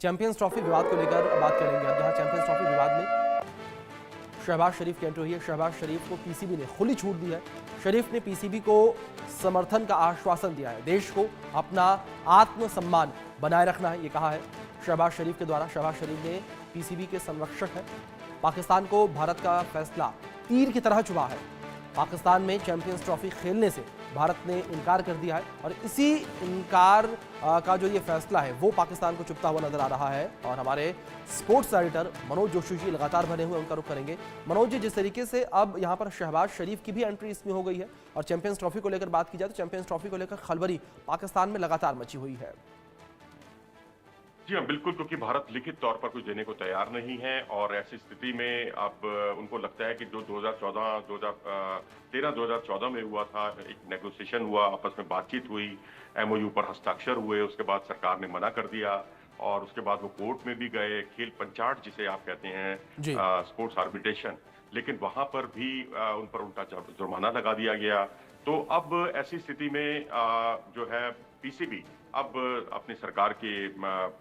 Champions trophy विवाद को लेकर बात करेंगे अब, जहां चैंपियंस ट्रॉफी विवाद में शहबाज शरीफ की एंट्री हुई है। शहबाज शरीफ को पीसीबी ने खुली छूट दी है। शरीफ ने पीसीबी को समर्थन का आश्वासन दिया है, देश को अपना आत्मसम्मान बनाए रखना है, ये कहा है शहबाज शरीफ के द्वारा। शहबाज शरीफ ने पीसीबी के संरक्षक है। पाकिस्तान को भारत का फैसला तीर की तरह चुभा है। पाकिस्तान में चैंपियंस ट्रॉफी खेलने से भारत ने इनकार कर दिया है और इसी इनकार का जो ये फैसला है वो पाकिस्तान को चुभता हुआ नजर आ रहा है। और हमारे स्पोर्ट्स एडिटर मनोज जोशी जी लगातार बने हुए, उनका रुख करेंगे। मनोज जी, जिस तरीके से अब यहाँ पर शहबाज शरीफ की भी एंट्री इसमें हो गई है और चैंपियंस ट्रॉफी को लेकर बात की जाए तो चैंपियंस ट्रॉफी को लेकर खलबली पाकिस्तान में लगातार मची हुई है। जी हाँ, बिल्कुल, क्योंकि भारत लिखित तौर पर कुछ देने को तैयार नहीं है और ऐसी स्थिति में अब उनको लगता है कि जो 2013-2014 में हुआ था, एक नेगोशिएशन हुआ, आपस में बातचीत हुई, एमओयू पर हस्ताक्षर हुए, उसके बाद सरकार ने मना कर दिया और उसके बाद वो कोर्ट में भी गए, खेल पंचाट जिसे आप कहते हैं, स्पोर्ट्स आर्बिट्रेशन, लेकिन वहां पर भी उन पर उल्टा जुर्माना लगा दिया गया। तो अब ऐसी स्थिति में जो है पीसीबी अब अपनी सरकार के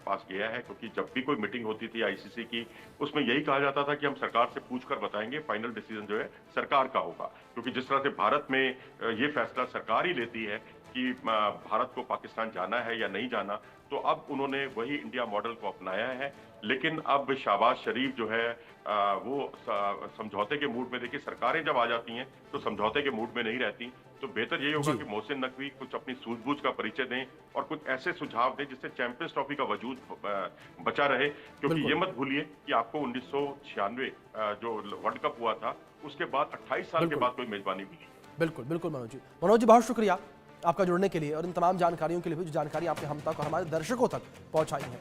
पास गया है, क्योंकि जब भी कोई मीटिंग होती थी आईसीसी की, उसमें यही कहा जाता था कि हम सरकार से पूछकर बताएंगे, फाइनल डिसीजन जो है सरकार का होगा। क्योंकि जिस तरह से भारत में ये फैसला सरकार ही लेती है कि भारत को पाकिस्तान जाना है या नहीं जाना, तो अब उन्होंने वही इंडिया मॉडल को अपनाया है। लेकिन अब शहबाज शरीफ जो है वो समझौते के मूड में, देखिए सरकारें जब आ जाती हैं तो समझौते के मूड में नहीं रहती, तो बेहतर यही होगा कि मोहसिन नकवी कुछ अपनी सूझबूझ का परिचय दें और कुछ ऐसे सुझाव दें जिससे चैंपियंस ट्रॉफी का वजूद बचा रहे। क्योंकि ये मत भूलिए कि आपको 1996 जो वर्ल्ड कप हुआ था, उसके बाद 28 साल के बाद कोई मेजबानी मिली। बिल्कुल बिल्कुल मनोज जी, बहुत शुक्रिया आपका जुड़ने के लिए और इन तमाम जानकारियों के लिए भी, जो जानकारी आपने हम तक और हमारे दर्शकों तक पहुंचाई है।